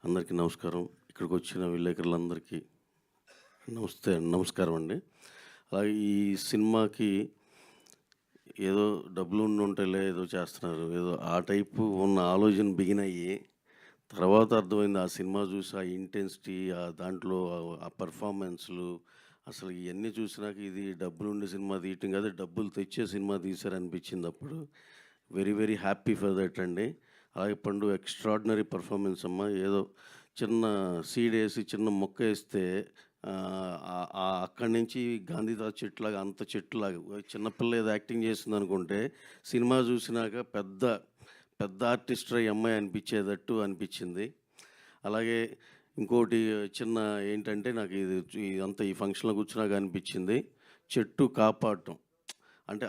అందరికీ నమస్కారం. ఇక్కడికి వచ్చిన విలేకరులందరికీ నమస్కారం అండి. అలాగే ఈ సినిమాకి ఏదో డబ్బులు ఉండుంటేలే ఏదో చేస్తున్నారు, ఏదో ఆ టైపు ఉన్న ఆలోచన బిగిన్ అయ్యి, తర్వాత అర్థమైంది ఆ సినిమా చూసి ఆ ఇంటెన్సిటీ, దాంట్లో ఆ పెర్ఫార్మెన్స్‌లు అసలు ఇయన్నీ చూసినాక ఇది డబ్బులుండే సినిమా తీయటం కాదు, డబ్బులు తెచ్చే సినిమా తీశారనిపించింది అప్పుడు. Very, very happy for that అండి. అలాగే పండు ఎక్స్ట్రార్డినరీ పెర్ఫార్మెన్స్ అమ్మ. ఏదో చిన్న సీడేసి, చిన్న మొక్కేస్తే అక్కడి నుంచి గాంధీతాత చెట్టులాగా, అంత చెట్టులాగా చిన్నపిల్ల ఏదో యాక్టింగ్ చేసిందనుకుంటే, సినిమా చూసినాక పెద్ద పెద్ద ఆర్టిస్టర్ ఈ అమ్మాయి అనిపించేటట్టు అనిపించింది. అలాగే ఇంకోటి చిన్న ఏంటంటే, నాకు ఇదంతా ఈ ఫంక్షన్‌లో కూర్చున్నాక అనిపించింది, చెట్టు కాపాడటం. అంటే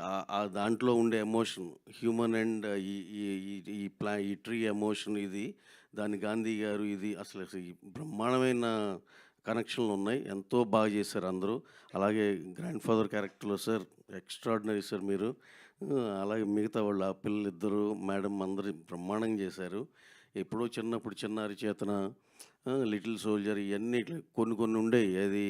దాంట్లో ఉండే ఎమోషన్, హ్యూమన్ అండ్ ఈ ఈ ఈ ఈ ఈ ట్రీ ఎమోషన్ ఇది, దాన్ని గాంధీ గారు ఇది అసలు ఈ బ్రహ్మాండమైన కనెక్షన్లు ఉన్నాయి. ఎంతో బాగా చేశారు అందరూ. అలాగే గ్రాండ్ ఫాదర్ క్యారెక్టర్లో సార్ ఎక్స్ట్రాడినరీ సార్ మీరు. అలాగే మిగతా వాళ్ళు ఆ పిల్లలిద్దరూ, మేడం అందరూ బ్రహ్మాండంగా చేశారు. ఎప్పుడో చిన్నప్పుడు చిన్నారి చేతన, లిటిల్ సోల్జర్ ఇవన్నీ ఇట్లా కొన్ని కొన్ని ఉండేవి. అది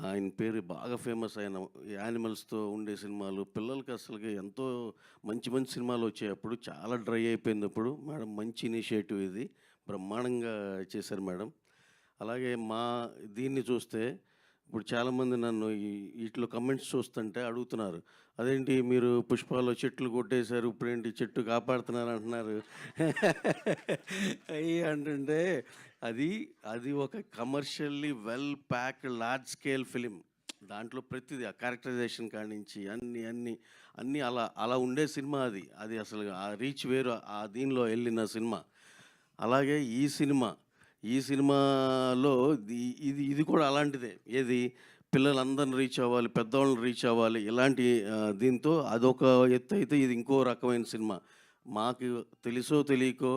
ఆయన పేరు బాగా ఫేమస్ అయిన యానిమల్స్తో ఉండే సినిమాలు పిల్లలకి అసలుకి ఎంతో మంచి మంచి సినిమాలు వచ్చాయి. అప్పుడు చాలా డ్రై అయిపోయింది. ఇప్పుడు మేడం మంచి ఇనిషియేటివ్ ఇది, బ్రహ్మాండంగా చేశారు మేడం. అలాగే దీన్ని చూస్తే ఇప్పుడు చాలామంది నన్ను వీటిలో కమెంట్స్ చూస్తుంటే అడుగుతున్నారు, అదేంటి మీరు పుష్పాలో చెట్లు కొట్టేశారు, ఇప్పుడేంటి చెట్టు కాపాడుతున్నారు అంటున్నారు. అయ్యి అంటుంటే అది అది ఒక commercially well packed large scale film. దాంట్లో ప్రతిదీ ఆ క్యారెక్టరైజేషన్ కాడి నుంచి అన్నీ అన్నీ అన్నీ అలా అలా ఉండే సినిమా అది. అది అసలు ఆ రీచ్ వేరు, ఆ దీనిలో వెళ్ళిన సినిమా. అలాగే ఈ సినిమాలో ఇది ఇది కూడా అలాంటిదే. ఏది పిల్లలందరిని రీచ్ అవ్వాలి, పెద్దవాళ్ళని రీచ్ అవ్వాలి, ఇలాంటి దీంతో అదొక ఎత్తు అయితే, ఇది ఇంకో రకమైన సినిమా. మాకు తెలుసో తెలియకో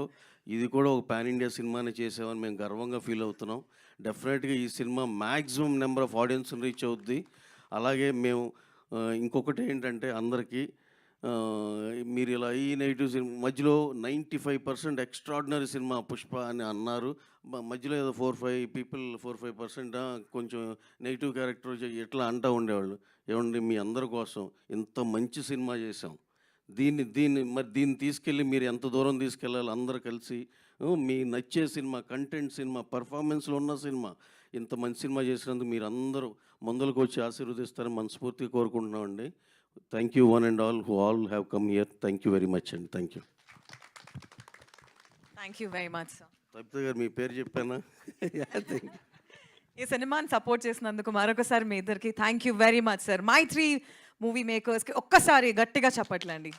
ఇది కూడా ఒక పాన్ ఇండియా సినిమాని చేసామని మేము గర్వంగా ఫీల్ అవుతున్నాం. డెఫినెట్గా ఈ సినిమా మ్యాక్సిమం నెంబర్ ఆఫ్ ఆడియన్స్ని రీచ్ అవుద్ది. అలాగే మేము ఇంకొకటి ఏంటంటే అందరికీ, మీరు ఇలా ఈ నెగిటివ్ సినిమా మధ్యలో 95% ఎక్స్ట్రాడినరీ సినిమా పుష్ప అని అన్నారు. మధ్యలో ఏదో 4-5% కొంచెం నెగిటివ్ క్యారెక్టర్ ఇట్లా అంటూ ఉండేవాళ్ళు. ఏమండి మీ అందరి కోసం ఇంత మంచి సినిమా చేసాం, దీన్ని తీసుకెళ్ళి మీరు ఎంత దూరం తీసుకెళ్ళాలి అందరూ కలిసి. మీ నచ్చే సినిమా, కంటెంట్ సినిమా, పర్ఫార్మెన్స్లో ఉన్న సినిమా, ఇంత మంచి సినిమా చేసినందుకు మీరు అందరూ ముందరకు వచ్చి ఆశీర్వదిస్తారని మనస్ఫూర్తిగా కోరుకుంటున్నామండి. Thank you one and all who all have come here. Thank you very much అండి. Thank you. Thank you very much sir. తప్పితే గారు మీ పేరు చెప్పానా? ఈ సినిమాని సపోర్ట్ చేసినందుకు మరొకసారి మీ ఇద్దరికి thank you very much sir. My 3 movie మేకర్స్కి ఒక్కసారి గట్టిగా చెప్పట్లండి.